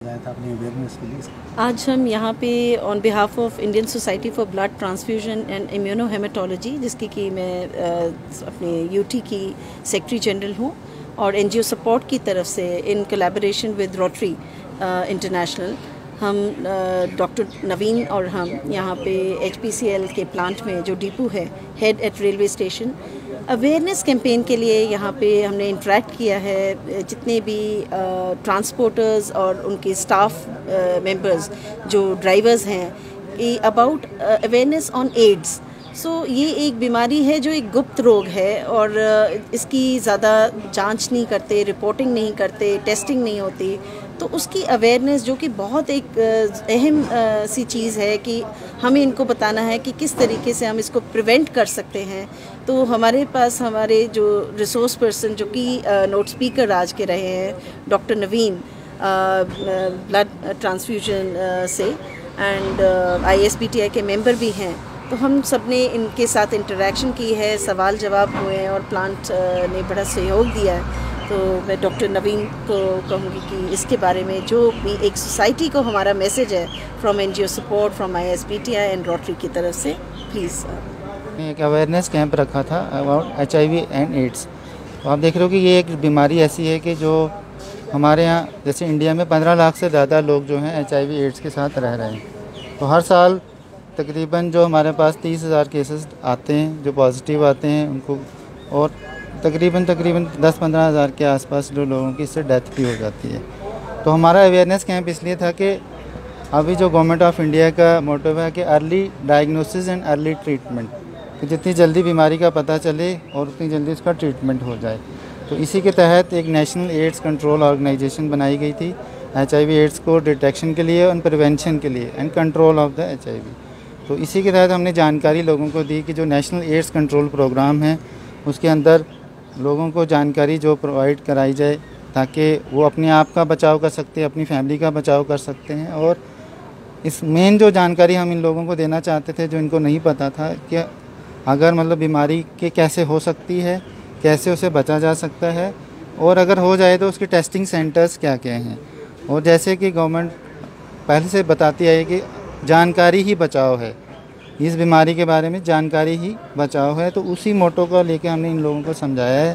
सजाया था अपनी अवेयरनेस के लिए? आज हम यहाँ पे on behalf of Indian society for blood transfusion and immunohaematology, जिसकी कि मैं अपने यूटी की सेक्रेटरी जनरल हूँ, और एनजीओ सपोर्ट की तरफ से in collaboration with rotary international हम डॉक्टर नवीन और हम यहाँ पे एचपीसीएल के प्लांट में जो डिपो है head at railway station awareness campaign के लिए यहाँ पे हमने इंटरेक्ट किया है। जितने भी ट्रांसपोर्टर्स और उनके स्टाफ मेंबर्स जो ड्राइवर्स हैं अबाउट अवेयरनेस ऑन एड्स। ये एक बीमारी है जो एक गुप्त रोग है और इसकी ज़्यादा जांच नहीं करते, रिपोर्टिंग नहीं करते, टेस्टिंग नहीं होती, तो उसकी अवेयरनेस जो कि बहुत एक अहम सी चीज़ है कि हमें इनको बताना है कि किस तरीके से हम इसको प्रिवेंट कर सकते हैं। तो हमारे पास हमारे जो रिसोर्स पर्सन जो कि नोट स्पीकर आज के रहे हैं डॉक्टर नवीन ब्लड ट्रांसफ्यूजन से एंड ISBTI के मेंबर भी हैं, तो हम सब ने इनके साथ इंटरेक्शन की है, सवाल जवाब हुए हैं और प्लांट ने बड़ा सहयोग दिया है। तो मैं डॉक्टर नवीन को कहूँगी कि इसके बारे में जो भी एक सोसाइटी को हमारा मैसेज है from NGO support, from ISBTI and rotary की तरफ से, प्लीज़। एक अवेयरनेस कैंप रखा था अबाउट HIV एंड एड्स। तो आप देख रहे हो कि ये एक बीमारी ऐसी है कि जो हमारे यहाँ जैसे इंडिया में 15 लाख से ज़्यादा लोग जो हैं HIV एड्स के साथ रह रहे हैं। तो हर साल तकरीबन जो हमारे पास 30,000 केसेस आते हैं जो पॉजिटिव आते हैं उनको, और तकरीबन 10-15 हज़ार के आसपास जो लोगों की इससे डेथ भी हो जाती है। तो हमारा अवेयरनेस कैंप इसलिए था कि अभी जो गवर्नमेंट ऑफ इंडिया का मोटो है कि early diagnosis and early treatment, कि जितनी जल्दी बीमारी का पता चले और उतनी जल्दी उसका ट्रीटमेंट हो जाए। तो इसी के तहत एक नेशनल एड्स कंट्रोल ऑर्गेनाइजेशन बनाई गई थी HIV एड्स को डिटेक्शन के लिए और प्रिवेंशन के लिए and control of the HIV। तो इसी के तहत हमने जानकारी लोगों को दी कि जो नेशनल एड्स कंट्रोल प्रोग्राम है उसके अंदर लोगों को जानकारी जो प्रोवाइड कराई जाए ताकि वो अपने आप का बचाव कर सकते हैं, अपनी फैमिली का बचाव कर सकते हैं। और इस मेन जो जानकारी हम इन लोगों को देना चाहते थे जो इनको नहीं पता था कि अगर मतलब बीमारी के कैसे हो सकती है, कैसे उसे बचा जा सकता है, और अगर हो जाए तो उसके टेस्टिंग सेंटर्स क्या क्या हैं। और जैसे कि गवर्नमेंट पहले से बताती है कि जानकारी ही बचाव है, इस बीमारी के बारे में जानकारी ही बचाव है। तो उसी मोटो को लेके हमने इन लोगों को समझाया है,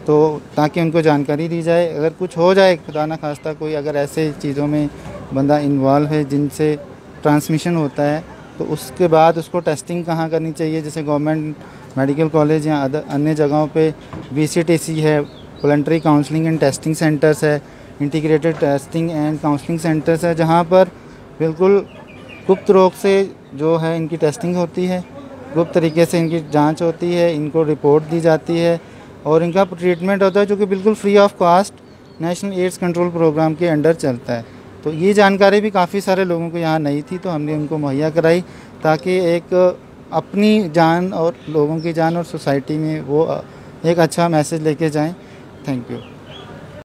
तो ताकि उनको जानकारी दी जाए। अगर कुछ हो जाए खुदा ना खास्ता, कोई अगर ऐसे चीज़ों में बंदा इन्वॉल्व है जिनसे ट्रांसमिशन होता है, तो उसके बाद उसको टेस्टिंग कहाँ करनी चाहिए। जैसे गवर्नमेंट मेडिकल कॉलेज या अन्य जगहों पे VCTC है, voluntary counselling and testing centres है, integrated testing and counselling centres है, जहाँ पर बिल्कुल गुप्त रोग से जो है इनकी टेस्टिंग होती है, गुप्त तरीके से इनकी जांच होती है, इनको रिपोर्ट दी जाती है और इनका ट्रीटमेंट होता है, जो कि बिल्कुल free of cost national AIDS control programme के अंडर चलता है। तो ये जानकारी भी काफ़ी सारे लोगों को यहाँ नहीं थी, तो हमने उनको मुहैया कराई ताकि एक अपनी जान और लोगों की जान और सोसाइटी में वो एक अच्छा मैसेज लेके जाएं। Thank you.